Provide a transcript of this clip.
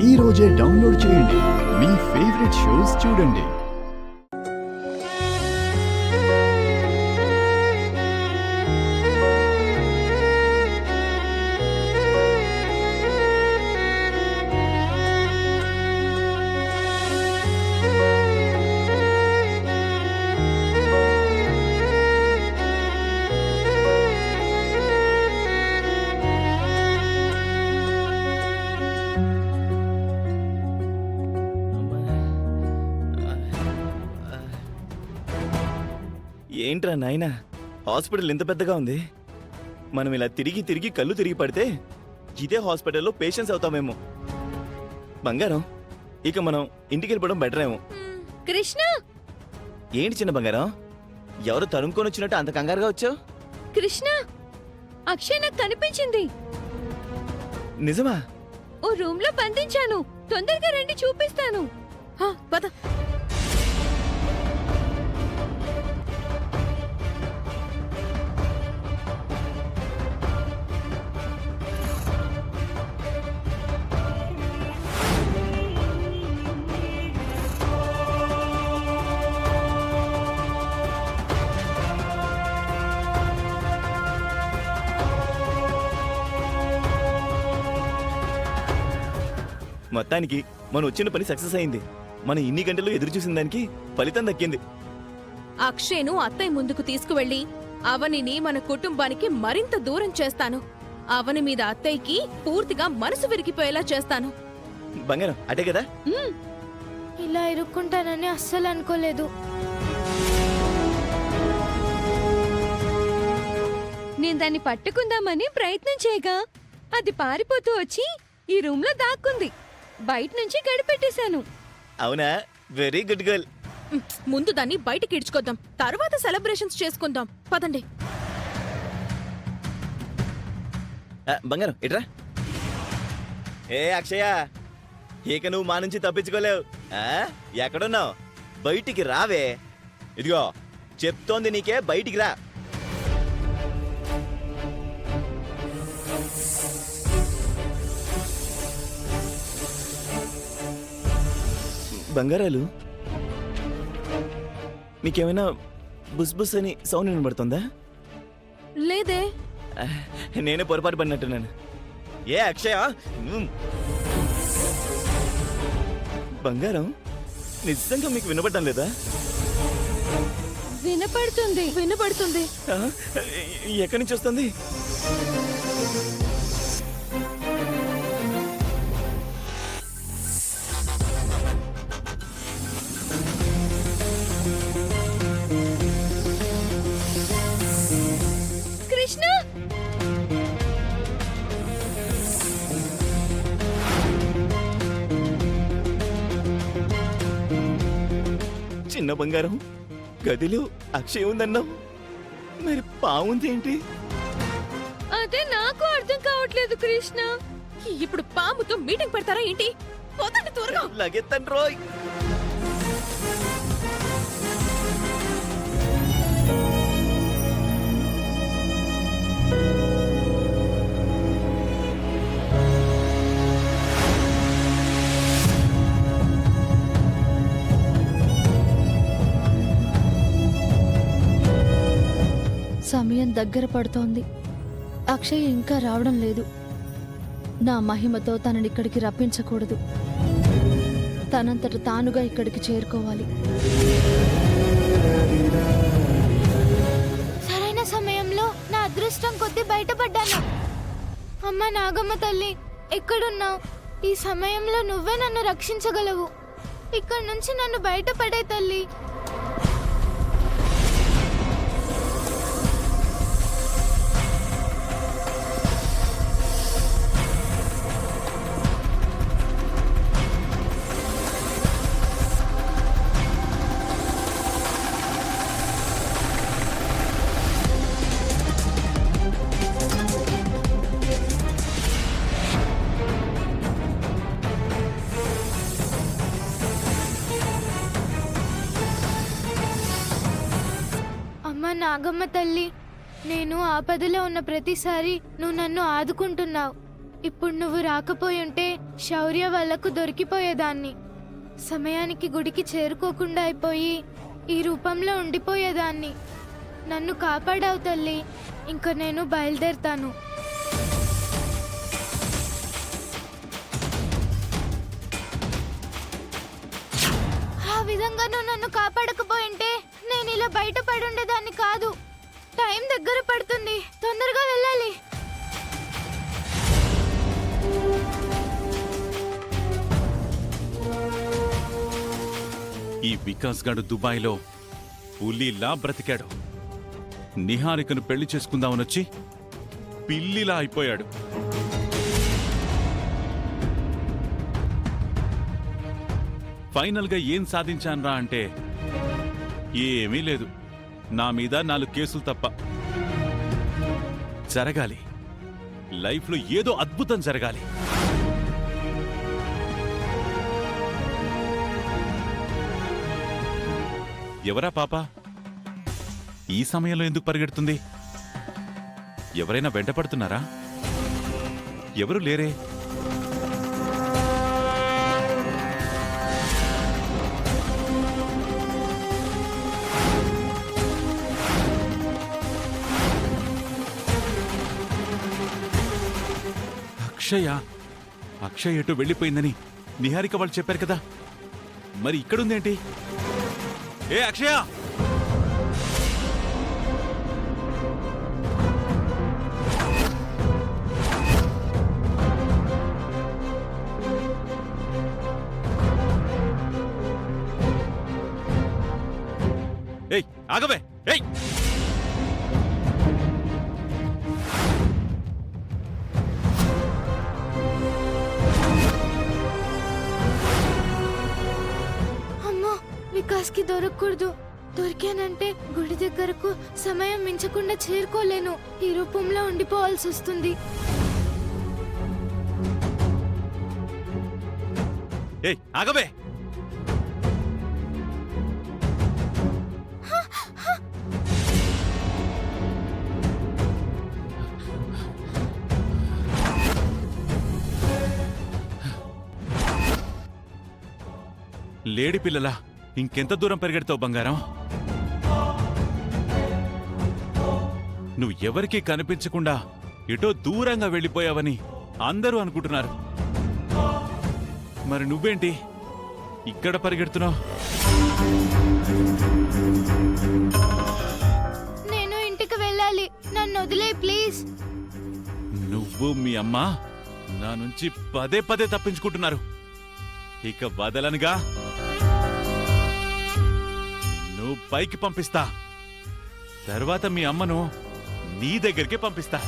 ఈ రోజే డౌన్లోడ్ చేయండి. మీ ఫేవరెట్ షోస్ చూడండి. ఏంట్రా నాయనా, హాస్పిటల్ ఇంత పెద్దగా ఉంది. మనం ఇలా తిరిగి తిరిగి కళ్ళు తిరిగి పడితే ఇదే హాస్పిటల్లో పేషెంట్స్ అవుతామేమో. బంగారం, ఇక మనం ఇంటికి వెళ్ళిపోవడం బెటర్ ఏమో. కృష్ణ, ఏంటి చిన్న బంగారం, ఎవరు తరుముకొని వచ్చినట్టు అంత కంగారుగా వచ్చావు? కృష్ణ, అక్షయ్ నాకు కనిపించింది. నిజమా? ఓ రూమ్ లో బంధించాను. తొందరగా రండి, చూపిస్తాను. పద. మొత్తానికి మనం వచ్చిన పని సక్సెస్ అయింది. మనం ఇన్ని గంటలు ఎదురు చూసిన దానికి ఫలితం దక్కింది. అక్షయ్ను అత్తయ్య ముందుకు తీసుకువెళ్లి అవనిని మన కుటుంబానికి మరింత దూరం చేస్తాను. అవని మీద అత్తయ్యకి పూర్తిగా మనసు విరిగిపోయేలా చేస్తాను. బంగారం, అటే కదా? ఇలా ఇరుక్కుంటానని అస్సలు అనుకోలేదు. నేను దాన్ని పట్టుకుందామని ప్రయత్నం చేయగా అది పారిపోతూ వచ్చి ఈ రూమ్ లో దాక్కుంది. బయట నుంచి గడిపెట్టేశాను. అవునా? Very good girl. ముందు దాన్ని బయటికి ఇడ్చుకొద్దాం, తర్వాత సెలబ్రేషన్స్ చేసుకుందాం. పదండి. బంగారం, ఇట్రా. ఏ అక్షయ, ఇక నువ్వు మా నుంచి తప్పించుకోలేవు. ఎక్కడున్నావు? బయటికి రావే. ఇదిగో చెప్తోంది నీకే, బయటికి రా. బంగారాలు, మీకేమైనా బుస్ బుస్ అని సౌండ్ వినబడుతుందా? లేదే. నేనే పొరపాటు పడినట్టున్నాను. ఏ అక్షయ, బంగారం, నిజంగా మీకు వినపడటం లేదా? వినపడుతుంది. వినపడుతుంది. ఎక్కడి నుంచి వస్తుంది? కృష్ణ, చిన్న బంగారం, గదిలో అక్షయ్ ఉందన్నావు, మరి పావుంది ఏంటి? అదే నాకు అర్థం కావట్లేదు కృష్ణ. ఇప్పుడు పాముతో మీటింగ్ పెడతారా ఏంటి? పోతండి త్వరగా. లగెత్తండి రోయ్. సమయం దగ్గర పడుతోంది. అక్షయ్ ఇంకా రావడం లేదు. నా మహిమతో తనని ఇక్కడికి రప్పించకూడదు. తనంతట తానుగా ఇక్కడికి చేరుకోవాలి. సరైన సమయంలో నా అదృష్టం కొద్ది బయటపడ్డాను. అమ్మ నాగమ్మ తల్లి, ఎక్కడున్నావు? ఈ సమయంలో నువ్వే నన్ను రక్షించగలవు. ఇక్కడి నుంచి నన్ను బయటపడే తల్లి. నాగమ్మ తల్లి, నేను ఆపదలో ఉన్న ప్రతిసారి నువ్వు నన్ను ఆదుకుంటున్నావు. ఇప్పుడు నువ్వు రాకపోయి ఉంటే శౌర్య వాళ్లకు దొరికిపోయేదాన్ని. సమయానికి గుడికి చేరుకోకుండా అయిపోయి ఈ రూపంలో ఉండిపోయేదాన్ని. నన్ను కాపాడావు తల్లి. ఇంక నేను బయలుదేరుతాను. ఆ విధంగా నువ్వు నన్ను కాపాడకపోయింటే నేను ఇలా బయట పడుండేదాన్ని కాదు. టైం దగ్గర పడుతుంది, తొందరగా వెళ్ళాలి. ఈ వికాస్ గాడు దుబాయ్లో పులిలా బ్రతికాడు. నిహారికను పెళ్లి చేసుకుందామనొచ్చి పిల్లిలా అయిపోయాడు. ఫైనల్గా ఏం సాధించాన్రా అంటే ఏమీ లేదు. నా మీద 4 కేసులు తప్ప. జరగాలి, లైఫ్లో ఏదో అద్భుతం జరగాలి. ఎవరా పాప ఈ సమయంలో ఎందుకు పరిగెడుతుంది? ఎవరైనా వెంటపడుతున్నారా? ఎవరు లేరే. అక్షయ్ ఎటు వెళ్ళిపోయిందని నిహారిక వాళ్ళు చెప్పారు కదా, మరి ఇక్కడుందేంటి? ఏ అక్షయ! ఏయ్ ఆగవే! ఏయ్! వికాస్కి దొరకకూడదు. దొరికానంటే గుడి దగ్గరకు సమయం మించకుండా చేరుకోలేను. ఈ రూపంలో ఉండిపోవాల్సి వస్తుంది. ఏయ్ ఆగవే! లేడి పిల్లలా ఇంకెంత దూరం పరిగెడతావు బంగారం? నువ్వు ఎవరికీ కనిపించకుండా ఎటో దూరంగా వెళ్ళిపోయావని అందరూ అనుకుంటున్నారు. మరి నువ్వేంటి ఇక్కడ పరిగెడుతున్నావు? నేను ఇంటికి వెళ్ళాలి. నన్ను వదిలే ప్లీజ్. నువ్వు మీ అమ్మ నా నుంచి పదే పదే తప్పించుకుంటున్నారు. ఇక వదలనుగా. నిన్ను పైకి పంపిస్తా, తర్వాత మీ అమ్మను నీ దగ్గరికి పంపిస్తా.